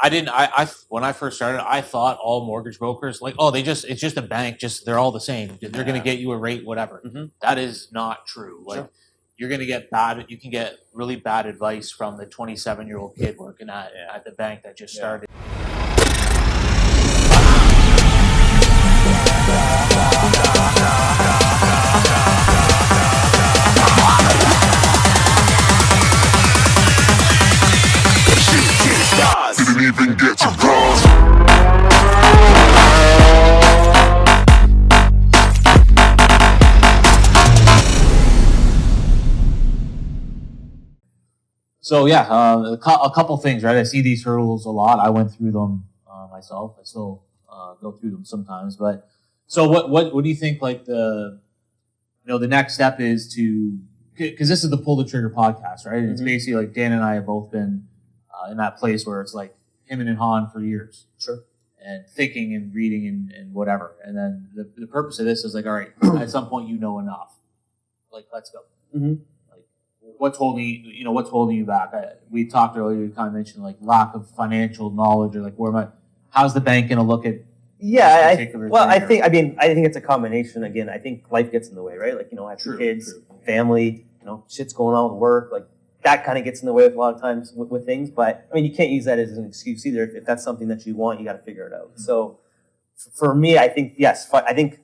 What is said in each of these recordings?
I didn't. When I first started, I thought all mortgage brokers like, oh, it's just a bank, just they're all the same. They're going to get you a rate, whatever. That is not true. Like, Sure. you're going to get bad. You can get really bad advice from the 27-year-old kid working at the bank that just started. Didn't even get to cross. So yeah, a couple things, right? I see these hurdles a lot. I went through them myself. I still go through them sometimes. But so what do you think? Like the next step is to, because this is the Pull the Trigger podcast, right? And it's basically like Dan and I have both been in that place where it's like him and Han for years. Sure. And thinking and reading and whatever. And then the purpose of this is like, all right, at some point you know enough. Like, let's go. Like, what's holding you back? We talked earlier, you kind of mentioned like lack of financial knowledge, or like how's the bank going to look at? Yeah, I think it's a combination. Again, I think life gets in the way, right? Like, I have kids, family, shit's going on with work, like that kind of gets in the way a lot of times with things. But I mean, you can't use that as an excuse either. If that's something that you want, you got to figure it out. So for me, I think, yes, I think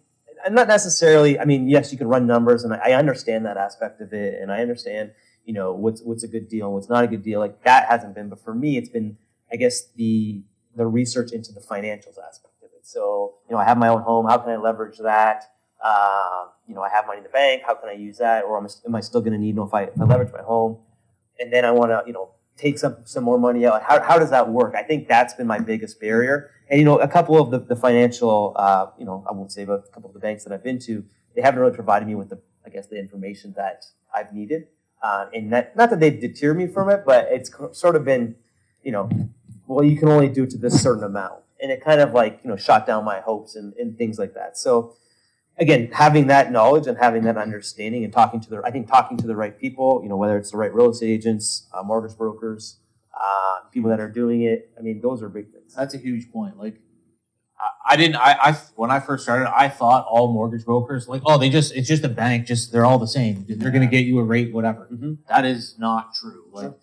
not necessarily, I mean, yes, you can run numbers, and I understand that aspect of it. And I understand, what's a good deal and what's not a good deal. Like, that hasn't been, but for me, it's been, I guess, the research into the financials aspect of it. So, I have my own home. How can I leverage that? I have money in the bank. How can I use that? Or am I still going to need, if I leverage my home, and then I want to, take some more money out? How does that work? I think that's been my biggest barrier. And, a couple of the financial, I won't say, but a couple of the banks that I've been to, they haven't really provided me with the information that I've needed. And not that they deter me from it, but it's sort of been, well, you can only do to this certain amount. And it kind of like, shot down my hopes and things like that. So, again, having that knowledge and having that understanding and talking to the right people, whether it's the right real estate agents, mortgage brokers, people that are doing it. I mean, those are big things. That's a huge point. Like, when I first started, I thought all mortgage brokers, like, oh, it's just a bank, just they're all the same. They're going to get you a rate, whatever. That is not true. Like,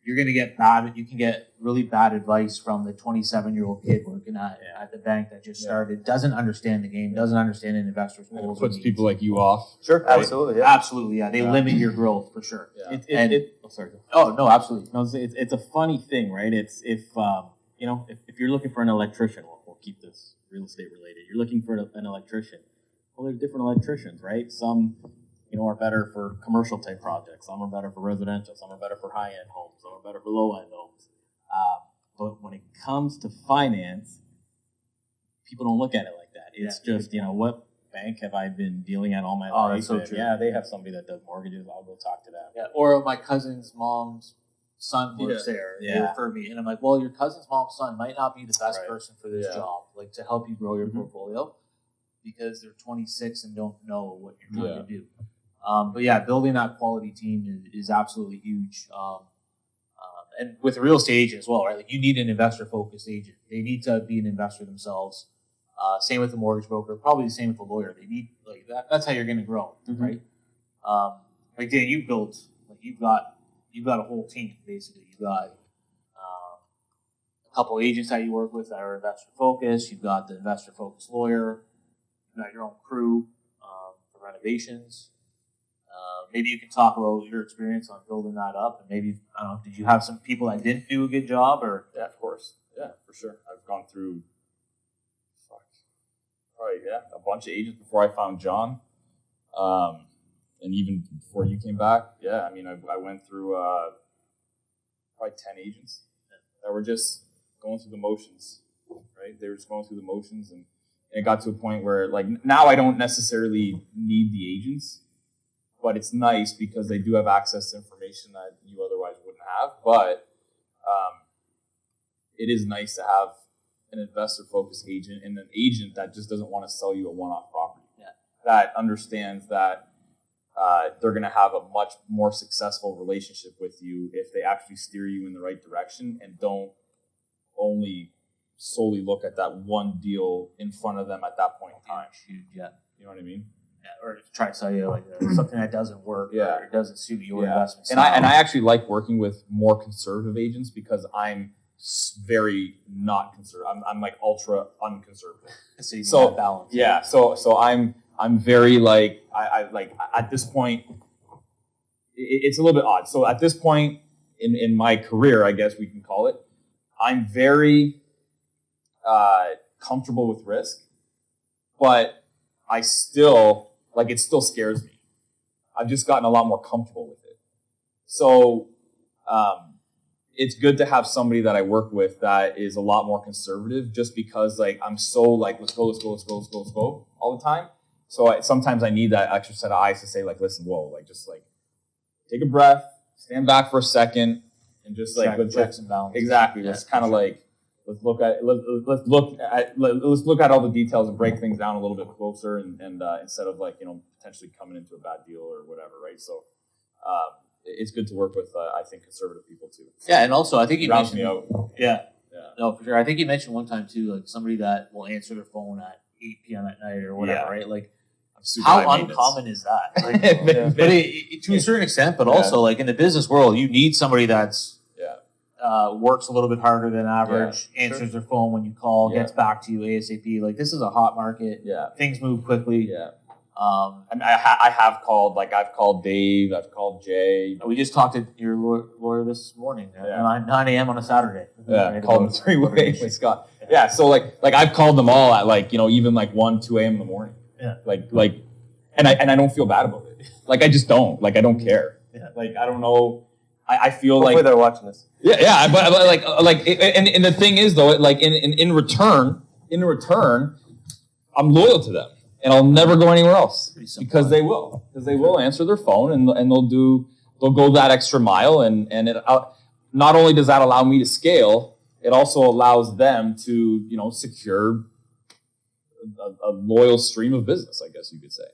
you're going to get you can get really bad advice from the 27-year-old kid working at the bank that just started, doesn't understand the game, doesn't understand an investor's goals. Puts people like you off. Sure, right? absolutely. Yeah. Absolutely, yeah. They limit your growth for sure. Yeah. Sorry. Oh, no, absolutely. No, it's a funny thing, right? It's if you're looking for an electrician, we'll keep this real estate related. You're looking for an electrician. Well, there's different electricians, right? Some are better for commercial type projects. Some are better for residential. Some are better for high-end homes. Some are better for low-end homes. But when it comes to finance, people don't look at it like that. It's just, what bank have I been dealing at all my life? That's so true. Yeah, they have somebody that does mortgages. I'll go talk to them. Yeah. Or my cousin's mom's son works there. They refer me. And I'm like, well, your cousin's mom's son might not be the best person for this job, like to help you grow your portfolio, because they're 26 and don't know what you're trying to do. But yeah, building that quality team is absolutely huge. And with a real estate agent as well, right? Like, you need an investor-focused agent. They need to be an investor themselves. Same with the mortgage broker. Probably the same with the lawyer. They need that. That's how you're going to grow, right? Like Dan, you've got a whole team basically. You've got a couple agents that you work with that are investor-focused. You've got the investor-focused lawyer. You've got your own crew for renovations. Maybe you can talk about your experience on building that up, and maybe, I don't know, did you have some people that didn't do a good job, or? Yeah, of course. Yeah, for sure. I've gone through a bunch of agents before I found John, and even before you came back. Yeah, I mean, I went through probably 10 agents that were just going through the motions, right? They were just going through the motions, and it got to a point where, like, now I don't necessarily need the agents. But it's nice because they do have access to information that you otherwise wouldn't have. But it is nice to have an investor-focused agent and an agent that just doesn't want to sell you a one-off property. Yeah. That understands that they're going to have a much more successful relationship with you if they actually steer you in the right direction and don't only solely look at that one deal in front of them at that point in time. Yeah. You know what I mean? Yeah, or try to sell you like something that doesn't work or it doesn't suit your investment style. And I actually like working with more conservative agents because I'm very not conservative. I'm like ultra unconservative. So you need that balance. Yeah. So I'm very like I like at this point it's a little bit odd. So at this point in my career, I guess we can call it, I'm very comfortable with risk, but I still like it still scares me. I've just gotten a lot more comfortable with it. So it's good to have somebody that I work with that is a lot more conservative, just because like I'm so like let's go all the time. So sometimes I need that extra set of eyes to say like, listen, whoa, like just like take a breath, stand back for a second, and just like let's checks and balances. Exactly. Let's kind of like let's look at all the details and break things down a little bit closer, and instead of like potentially coming into a bad deal or whatever, right? So it's good to work with I think conservative people too. Yeah, and also I think you rounds mentioned me out. Yeah, no, for sure. I think you mentioned one time too, like somebody that will answer their phone at 8 p.m. at night or whatever, right? Like how uncommon is that? Like, but to a certain extent, but also like in the business world, you need somebody that's works a little bit harder than average, answers their phone when you call, gets back to you ASAP. Like this is a hot market. Yeah, things move quickly. Yeah. I have called, like I've called Dave, I've called Jay. We just talked to your lawyer this morning at 9 a.m. on a Saturday. Yeah, called him 3 ways with Scott. Yeah, so like I've called them all at like even like 1, 2 a.m. in the morning. Yeah, like, and I don't feel bad about it. Like I just don't. Like I don't care. Yeah, like I don't know. I feel hopefully like they're watching this. Yeah, but like, and the thing is though, like in return, I'm loyal to them, and I'll never go anywhere else because they will answer their phone and they'll go that extra mile, and it not only does that allow me to scale, it also allows them to secure a loyal stream of business, I guess you could say.